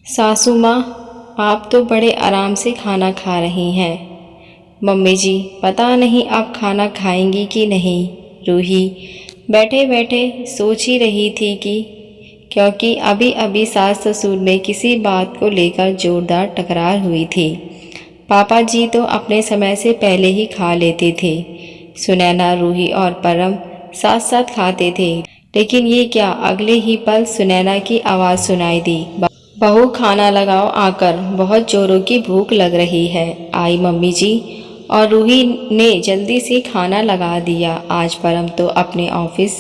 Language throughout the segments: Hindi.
सासू माँ, आप तो बड़े आराम से खाना खा रही हैं। मम्मी जी, पता नहीं आप खाना खाएंगी कि नहीं। रूही बैठे बैठे सोच ही रही थी कि क्योंकि अभी अभी सास ससुर में किसी बात को लेकर जोरदार टकरार हुई थी। पापा जी तो अपने समय से पहले ही खा लेते थे। सुनैना, रूही और परम साथ साथ खाते थे, लेकिन ये क्या, अगले ही पल सुनैना की आवाज़ सुनाई दी, बहू खाना लगाओ आकर, बहुत जोरों की भूख लग रही है। आई मम्मी जी, और रूही ने जल्दी से खाना लगा दिया। आज परम तो अपने ऑफिस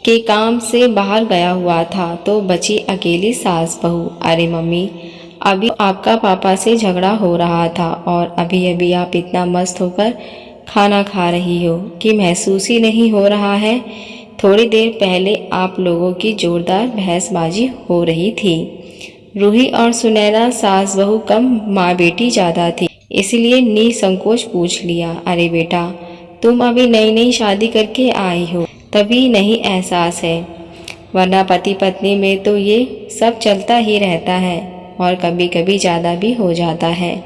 के काम से बाहर गया हुआ था, तो बची अकेली सास बहू। अरे मम्मी, अभी आपका पापा से झगड़ा हो रहा था और अभी अभी आप इतना मस्त होकर खाना खा रही हो कि महसूस ही नहीं हो रहा है। थोड़ी देर पहले आप लोगों की जोरदार बहसबाजी हो रही थी। रूही और सुनैना सास बहू कम, माँ बेटी ज़्यादा थी, इसलिए निसंकोच पूछ लिया, अरे बेटा, तुम अभी नई नई शादी करके आई हो, तभी नहीं एहसास है, वरना पति पत्नी में तो ये सब चलता ही रहता है और कभी कभी ज़्यादा भी हो जाता है,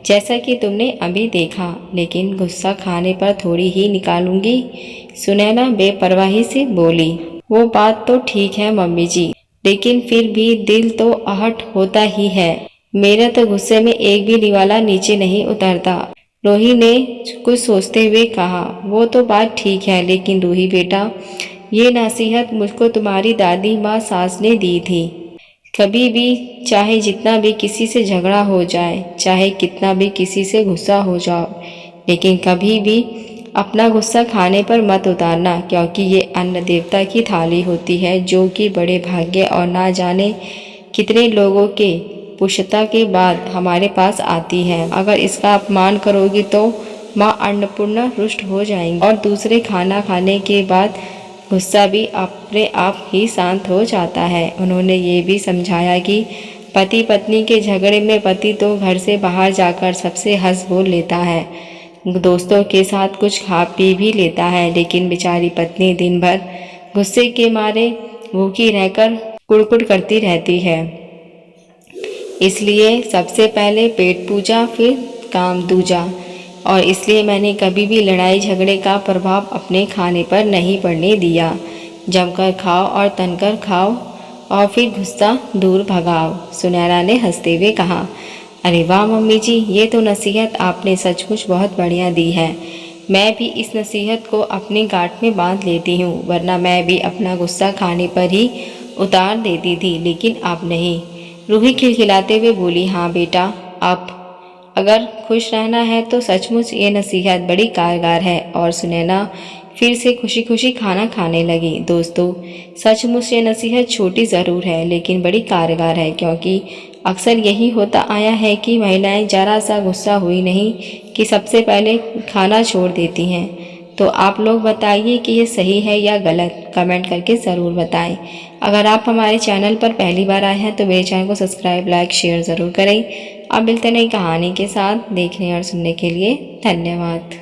जैसा कि तुमने अभी देखा। लेकिन गुस्सा खाने पर थोड़ी ही निकालूंगी, सुनैना बेपरवाही से बोली। वो बात तो ठीक है मम्मी जी, लेकिन फिर भी दिल तो आहट होता ही है। मेरा तो गुस्से में एक भी निवाला नीचे नहीं उतरता। रूही ने कुछ सोचते हुए कहा, वो तो बात ठीक है, लेकिन रूही बेटा, ये नसीहत मुझको तुम्हारी दादी माँ सास ने दी थी। कभी भी, चाहे जितना भी किसी से झगड़ा हो जाए, चाहे कितना भी किसी से गुस्सा हो जाओ, लेकिन कभी भी अपना गुस्सा खाने पर मत उतारना, क्योंकि ये अन्न देवता की थाली होती है, जो कि बड़े भाग्य और ना जाने कितने लोगों के पुष्टता के बाद हमारे पास आती है। अगर इसका अपमान करोगी तो माँ अन्नपूर्णा रुष्ट हो जाएंगी और दूसरे खाना खाने के बाद गुस्सा भी अपने आप ही शांत हो जाता है। उन्होंने ये भी समझाया कि पति पत्नी के झगड़े में पति तो घर से बाहर जाकर सबसे हंस बोल लेता है, दोस्तों के साथ कुछ खा पी भी लेता है, लेकिन बेचारी पत्नी दिन भर गुस्से के मारे भूखी रहकर कुड़कुड़ करती रहती है। इसलिए सबसे पहले पेट पूजा, फिर काम दूजा। और इसलिए मैंने कभी भी लड़ाई झगड़े का प्रभाव अपने खाने पर नहीं पड़ने दिया। जमकर खाओ और तनकर खाओ और फिर गुस्सा दूर भगाओ, सुनैना ने हंसते हुए कहा। अरे वाह मम्मी जी, ये तो नसीहत आपने सचमुच बहुत बढ़िया दी है। मैं भी इस नसीहत को अपने गांठ में बांध लेती हूँ, वरना मैं भी अपना गुस्सा खाने पर ही उतार देती थी, लेकिन अब नहीं। रूही खिलखिलाते हुए बोली, हाँ बेटा, अब अगर खुश रहना है तो सचमुच ये नसीहत बड़ी कारगर है। और सुनैना फिर से खुशी खुशी खाना खाने लगी। दोस्तों, सचमुच ये नसीहत छोटी ज़रूर है, लेकिन बड़ी कारगर है, क्योंकि अक्सर यही होता आया है कि महिलाएं जरा सा गुस्सा हुई नहीं कि सबसे पहले खाना छोड़ देती हैं। तो आप लोग बताइए कि ये सही है या गलत, कमेंट करके ज़रूर बताएं। अगर आप हमारे चैनल पर पहली बार आए हैं तो मेरे चैनल को सब्सक्राइब, लाइक, शेयर ज़रूर करें। अब मिलते नई कहानी के साथ। देखने और सुनने के लिए धन्यवाद।